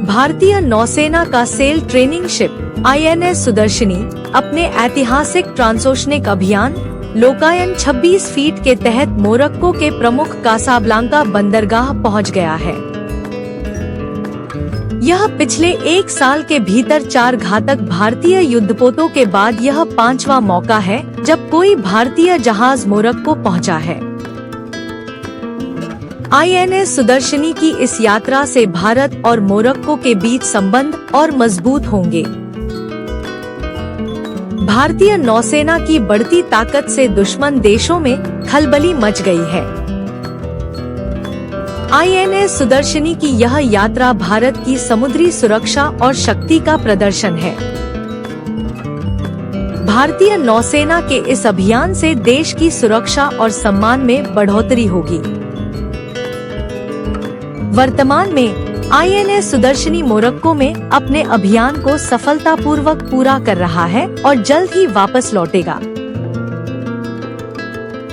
भारतीय नौसेना का cell training ship INS Sudarshani अपने ऐतिहासिक ट्रांसोशनिक अभियान लोकायन 26 फीट के तहत मोरक्को के प्रमुख कासाब्लांका बंदरगाह पहुंच गया है। यह पिछले 1 साल के भीतर 4 घातक भारतीय युद्धपोतों के बाद यह 5वां मौका है जब कोई भारतीय जहाज मोरक्को पहुंचा है। INS सुदर्शनी की इस यात्रा से भारत और मोरक्को के बीच संबंध और मजबूत होंगे। भारतीय नौसेना की बढ़ती ताकत से दुश्मन देशों में खलबली मच गई है। INS सुदर्शनी की यह यात्रा भारत की समुद्री सुरक्षा और शक्ति का प्रदर्शन है। भारतीय नौसेना के इस अभियान से देश की सुरक्षा और सम्मान में बढ़ोतरी होगी। वर्तमान में INS सुदर्शनी मोरक्को में अपने अभियान को सफलतापूर्वक पूरा कर रहा है और जल्द ही वापस लौटेगा।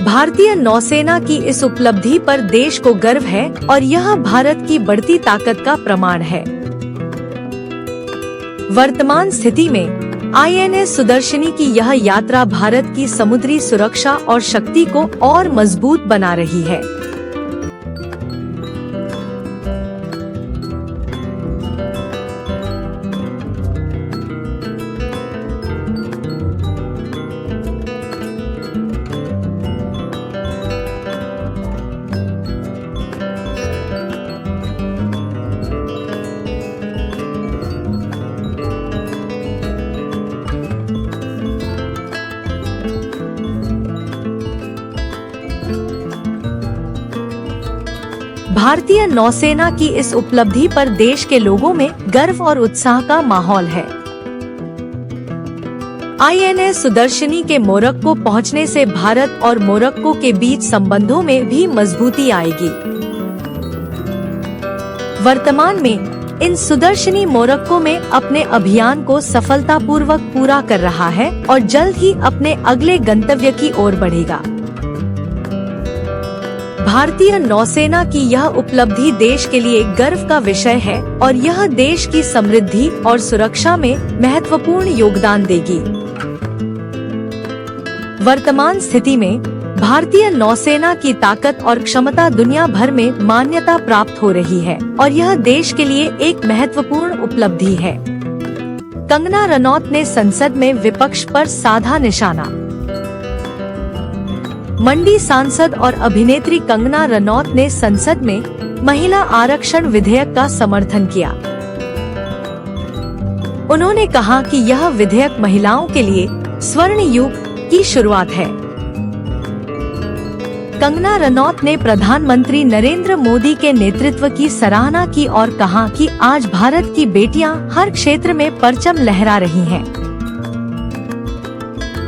भारतीय नौसेना की इस उपलब्धि पर देश को गर्व है और यह भारत की बढ़ती ताकत का प्रमाण है। वर्तमान स्थिति में INS सुदर्शनी की यह यात्रा भारत की समुद्री सुरक्षा और शक्ति को और मजबूत बना रही है। भारतीय नौसेना की इस उपलब्धि पर देश के लोगों में गर्व और उत्साह का माहौल है। INS सुदर्शनी के मोरक्को पहुंचने से भारत और मोरक्को के बीच संबंधों में भी मजबूती आएगी। वर्तमान में इन सुदर्शनी मोरक्को में अपने अभियान को सफलतापूर्वक पूरा कर रहा है और जल्द ही अपने अगले गंतव्य की ओर बढ़ेगा। भारतीय नौसेना की यह उपलब्धि देश के लिए गर्व का विषय है और यह देश की समृद्धि और सुरक्षा में महत्वपूर्ण योगदान देगी। वर्तमान स्थिति में भारतीय नौसेना की ताकत और क्षमता दुनिया भर में मान्यता प्राप्त हो रही है और यह देश के लिए एक महत्वपूर्ण उपलब्धि है। कंगना रनौत ने संसद में विपक्ष पर साधा निशाना। मंडी सांसद और अभिनेत्री कंगना रनौत ने संसद में महिला आरक्षण विधेयक का समर्थन किया। उन्होंने कहा कि यह विधेयक महिलाओं के लिए स्वर्ण युग की शुरुआत है। कंगना रनौत ने प्रधानमंत्री नरेंद्र मोदी के नेतृत्व की सराहना की और कहा कि आज भारत की बेटियां हर क्षेत्र में परचम लहरा रही हैं।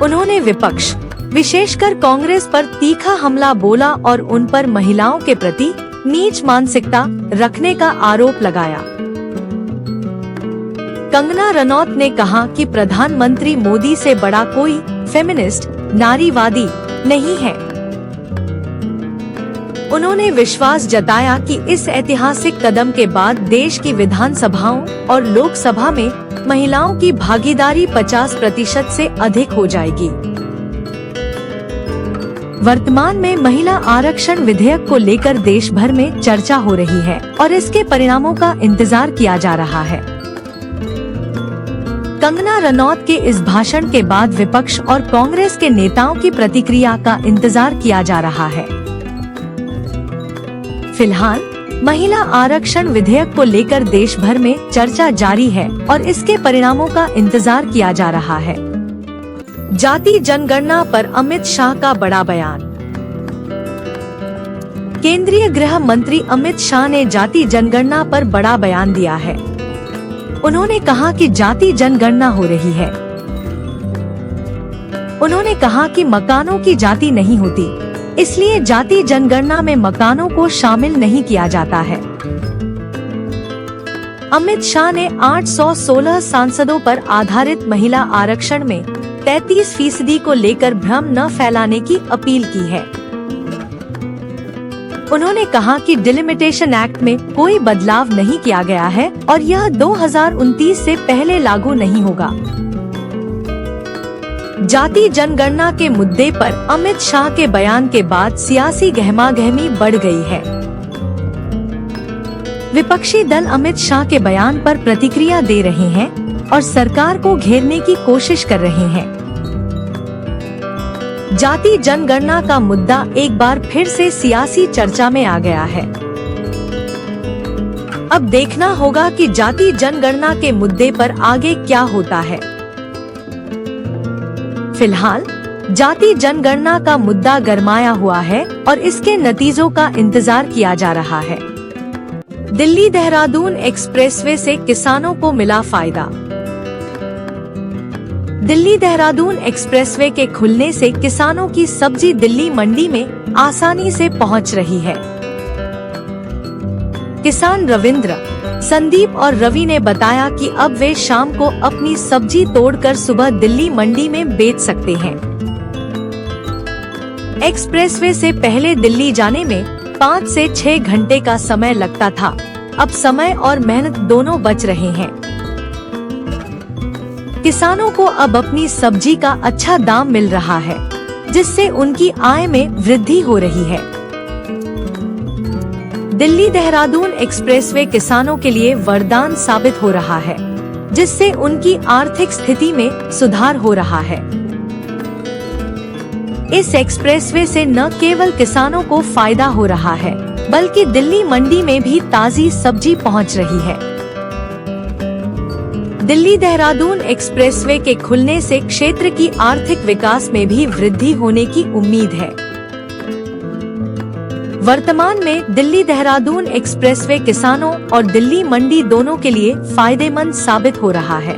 उन्होंने विपक्ष विशेषकर कांग्रेस पर तीखा हमला बोला और उन पर महिलाओं के प्रति नीच मानसिकता रखने का आरोप लगाया। कंगना रनौत ने कहा कि प्रधानमंत्री मोदी से बड़ा कोई फेमिनिस्ट नारीवादी नहीं है। उन्होंने विश्वास जताया कि इस ऐतिहासिक कदम के बाद देश की विधानसभाओं और लोकसभा में महिलाओं की भागीदारी 50% से अधिक हो जाएगी। वर्तमान में महिला आरक्षण विधेयक को लेकर देश भर में चर्चा हो रही है और इसके परिणामों का इंतजार किया जा रहा है। कंगना रनौत के इस भाषण के बाद विपक्ष और कांग्रेस के नेताओं की प्रतिक्रिया का इंतजार किया जा रहा है। फिलहाल महिला आरक्षण विधेयक को लेकर देश भर में चर्चा जारी है और इसके परिणामों का इंतजार किया जा रहा है। जाति जनगणना पर अमित शाह का बड़ा बयान। केंद्रीय गृह मंत्री अमित शाह ने जाति जनगणना पर बड़ा बयान दिया है। उन्होंने कहा कि जाति जनगणना हो रही है। उन्होंने कहा कि मकानों की जाति नहीं होती, इसलिए जाति जनगणना में मकानों को शामिल नहीं किया जाता है। अमित शाह ने 816 सांसदों पर आधारित महिला आरक्षण में 33% को लेकर भ्रम न फैलाने की अपील की है। उन्होंने कहा कि डिलिमिटेशन एक्ट में कोई बदलाव नहीं किया गया है और यह 2029 से पहले लागू नहीं होगा। जाति जनगणना के मुद्दे पर अमित शाह के बयान के बाद सियासी गहमागहमी बढ़ गई है। विपक्षी दल अमित शाह के बयान पर प्रतिक्रिया दे रहे हैं और सरकार को घेरने की कोशिश कर रहे हैं। जाति जनगणना का मुद्दा एक बार फिर से सियासी चर्चा में आ गया है। अब देखना होगा कि जाति जनगणना के मुद्दे पर आगे क्या होता है। फिलहाल जाति जनगणना का मुद्दा गरमाया हुआ है और इसके नतीजों का इंतजार किया जा रहा है। दिल्ली देहरादून एक्सप्रेसवे से किसानों को मिला फायदा। दिल्ली देहरादून एक्सप्रेसवे के खुलने से किसानों की सब्जी दिल्ली मंडी में आसानी से पहुंच रही है। किसान रविंद्र, संदीप और रवि ने बताया कि अब वे शाम को अपनी सब्जी तोड़कर सुबह दिल्ली मंडी में बेच सकते हैं। एक्सप्रेसवे से पहले दिल्ली जाने में 5 से 6 घंटे का समय लगता था। अब समय और मेहनत दोनों बच रहे हैं। किसानों को अब अपनी सब्जी का अच्छा दाम मिल रहा है, जिससे उनकी आय में वृद्धि हो रही है। दिल्ली देहरादून एक्सप्रेसवे किसानों के लिए वरदान साबित हो रहा है, जिससे उनकी आर्थिक स्थिति में सुधार हो रहा है। इस एक्सप्रेसवे से न केवल किसानों को फायदा हो रहा है, बल्कि दिल्ली मंडी में भी ताजी सब्जी पहुंच रही है। दिल्ली देहरादून एक्सप्रेसवे के खुलने से क्षेत्र की आर्थिक विकास में भी वृद्धि होने की उम्मीद है। वर्तमान में दिल्ली देहरादून एक्सप्रेसवे किसानों और दिल्ली मंडी दोनों के लिए फायदेमंद साबित हो रहा है।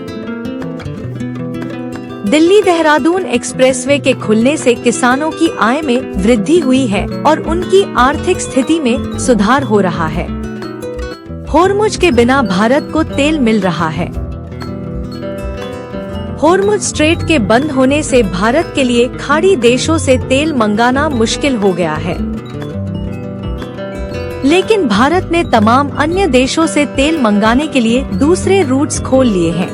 दिल्ली देहरादून एक्सप्रेसवे के खुलने से किसानों की आय में वृद्धि हुई है और उनकी आर्थिक स्थिति में सुधार हो रहा है। होर्मुज के बिना भारत को तेल मिल रहा है। होर्मुज स्ट्रेट के बंद होने से भारत के लिए खाड़ी देशों से तेल मंगाना मुश्किल हो गया है, लेकिन भारत ने तमाम अन्य देशों से तेल मंगाने के लिए दूसरे रूट्स खोल लिए हैं।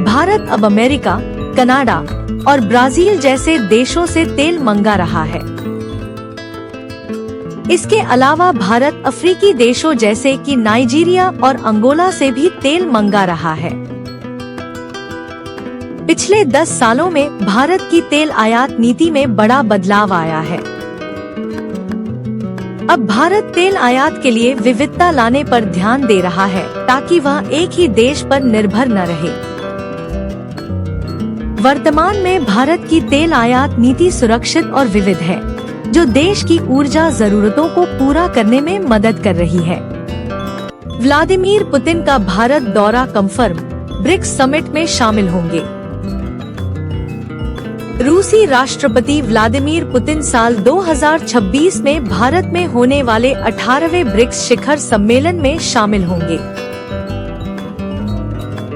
भारत अब अमेरिका, कनाडा और ब्राजील जैसे देशों से तेल मंगा रहा है। इसके अलावा भारत अफ्रीकी देशों जैसे कि नाइजीरिया और अंगोला से भी तेल मंगा रहा है। पिछले 10 सालों में भारत की तेल आयात नीति में बड़ा बदलाव आया है। अब भारत तेल आयात के लिए विविधता लाने पर ध्यान दे रहा है, ताकि वह एक ही देश पर निर्भर न रहे। वर्तमान में भारत की तेल आयात नीति सुरक्षित और विविध है, जो देश की ऊर्जा जरूरतों को पूरा करने में मदद कर रही है। व्लादिमीर पुतिन का भारत दौरा कंफर्म, ब्रिक्स समिट में शामिल होंगे। रूसी राष्ट्रपति व्लादिमीर पुतिन साल 2026 में भारत में होने वाले 18वें ब्रिक्स शिखर सम्मेलन में शामिल होंगे।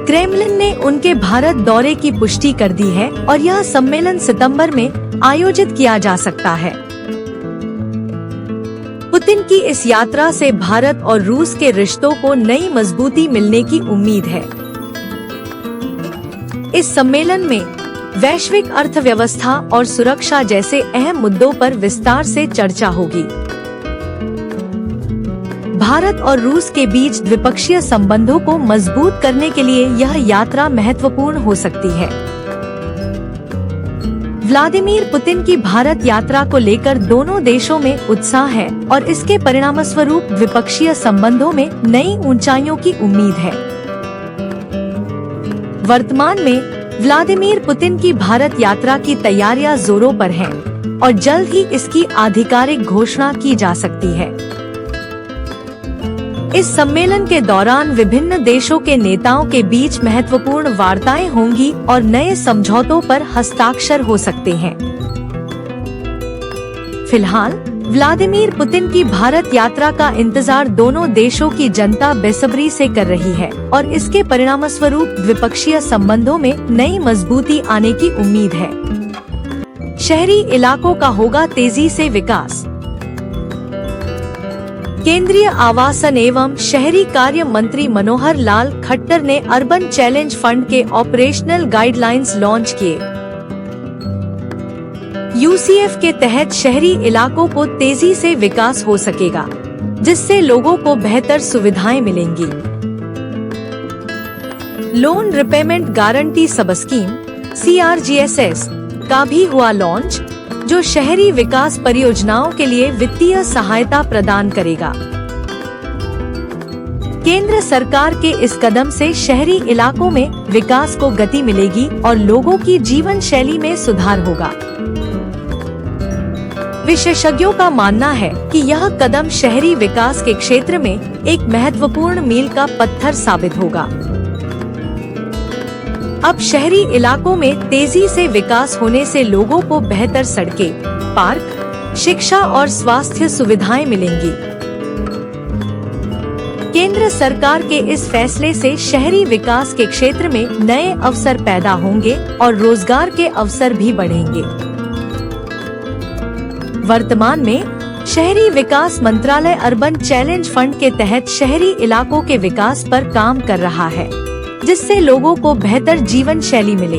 क्रेमलिन ने उनके भारत दौरे की पुष्टि कर दी है और यह सम्मेलन सितंबर में आयोजित किया जा सकता है। पुतिन की इस यात्रा से भारत और रूस के रिश्तों को नई मजबूती मिलने की उम्मीद है। इस सम्मेलन में वैश्विक अर्थव्यवस्था और सुरक्षा जैसे अहम मुद्दों पर विस्तार से चर्चा होगी। भारत और रूस के बीच द्विपक्षीय संबंधों को मजबूत करने के लिए यह यात्रा महत्वपूर्ण हो सकती है। व्लादिमीर पुतिन की भारत यात्रा को लेकर दोनों देशों में उत्साह है और इसके परिणामस्वरूप द्विपक्षीय संबंधों में नई ऊंचाइयों की उम्मीद है। वर्तमान में व्लादिमीर पुतिन की भारत यात्रा की तैयारियां जोरों पर हैं और जल्द ही इसकी आधिकारिक घोषणा की जा सकती है। इस सम्मेलन के दौरान विभिन्न देशों के नेताओं के बीच महत्वपूर्ण वार्ताएं होंगी और नए समझौतों पर हस्ताक्षर हो सकते हैं। फिलहाल व्लादिमीर पुतिन की भारत यात्रा का इंतजार दोनों देशों की जनता बेसब्री से कर रही है और इसके परिणामस्वरूप द्विपक्षीय संबंधों में नई मजबूती आने की उम्मीद है। शहरी इलाकों का होगा तेजी से विकास। केंद्रीय आवासन एवं शहरी कार्य मंत्री मनोहर लाल खट्टर ने अर्बन चैलेंज फंड के ऑपरेशनल गाइडलाइंस लॉन्च किए। यूसीएफ के तहत शहरी इलाकों को तेजी से विकास हो सकेगा, जिससे लोगों को बेहतर सुविधाएं मिलेंगी। लोन रिपेमेंट गारंटी सब स्कीम CRGSS का भी हुआ लॉन्च, जो शहरी विकास परियोजनाओं के लिए वित्तीय सहायता प्रदान करेगा। केंद्र सरकार के इस कदम से शहरी इलाकों में विकास को गति मिलेगी और लोगों की जीवन शैली में सुधार होगा। विशेषज्ञों का मानना है कि यह कदम शहरी विकास के क्षेत्र में एक महत्वपूर्ण मील का पत्थर साबित होगा। अब शहरी इलाकों में तेजी से विकास होने से लोगों को बेहतर सड़कें, पार्क, शिक्षा और स्वास्थ्य सुविधाएं मिलेंगी। केंद्र सरकार के इस फैसले से शहरी विकास के क्षेत्र में नए अवसर पैदा होंगे और रोजगार के अवसर भी बढ़ेंगे। वर्तमान में शहरी विकास मंत्रालय अर्बन चैलेंज फंड के तहत शहरी इलाकों के विकास पर काम कर रहा है, जिससे लोगों को बेहतर जीवन शैली मिले।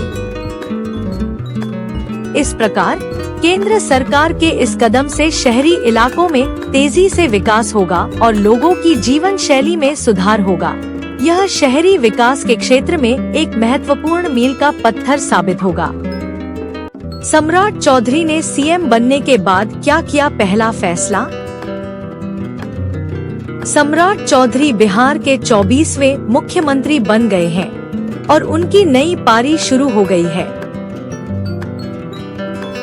इस प्रकार केंद्र सरकार के इस कदम से शहरी इलाकों में तेजी से विकास होगा और लोगों की जीवन शैली में सुधार होगा। यह शहरी विकास के क्षेत्र में एक महत्वपूर्ण मील का पत्थर साबित होगा। सम्राट चौधरी ने सीएम बनने के बाद क्या किया पहला फैसला? सम्राट चौधरी बिहार के 24वें मुख्यमंत्री बन गए हैं और उनकी नई पारी शुरू हो गई है।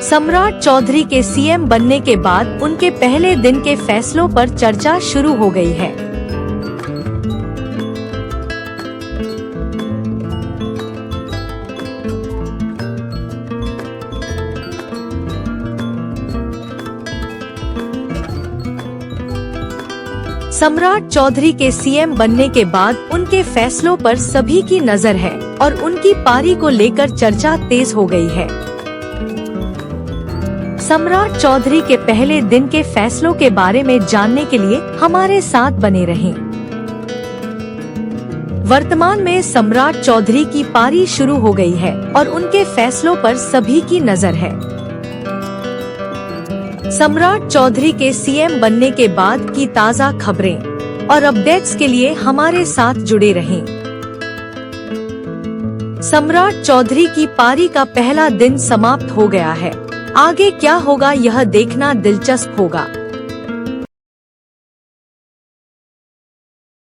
सम्राट चौधरी के सीएम बनने के बाद उनके पहले दिन के फैसलों पर चर्चा शुरू हो गई है। सम्राट चौधरी के सीएम बनने के बाद उनके फैसलों पर सभी की नजर है और उनकी पारी को लेकर चर्चा तेज हो गई है। सम्राट चौधरी के पहले दिन के फैसलों के बारे में जानने के लिए हमारे साथ बने रहें। वर्तमान में सम्राट चौधरी की पारी शुरू हो गई है और उनके फैसलों पर सभी की नजर है। सम्राट चौधरी के सीएम बनने के बाद की ताज़ा खबरें और अपडेट्स के लिए हमारे साथ जुड़े रहें। सम्राट चौधरी की पारी का पहला दिन समाप्त हो गया है। आगे क्या होगा यह देखना दिलचस्प होगा।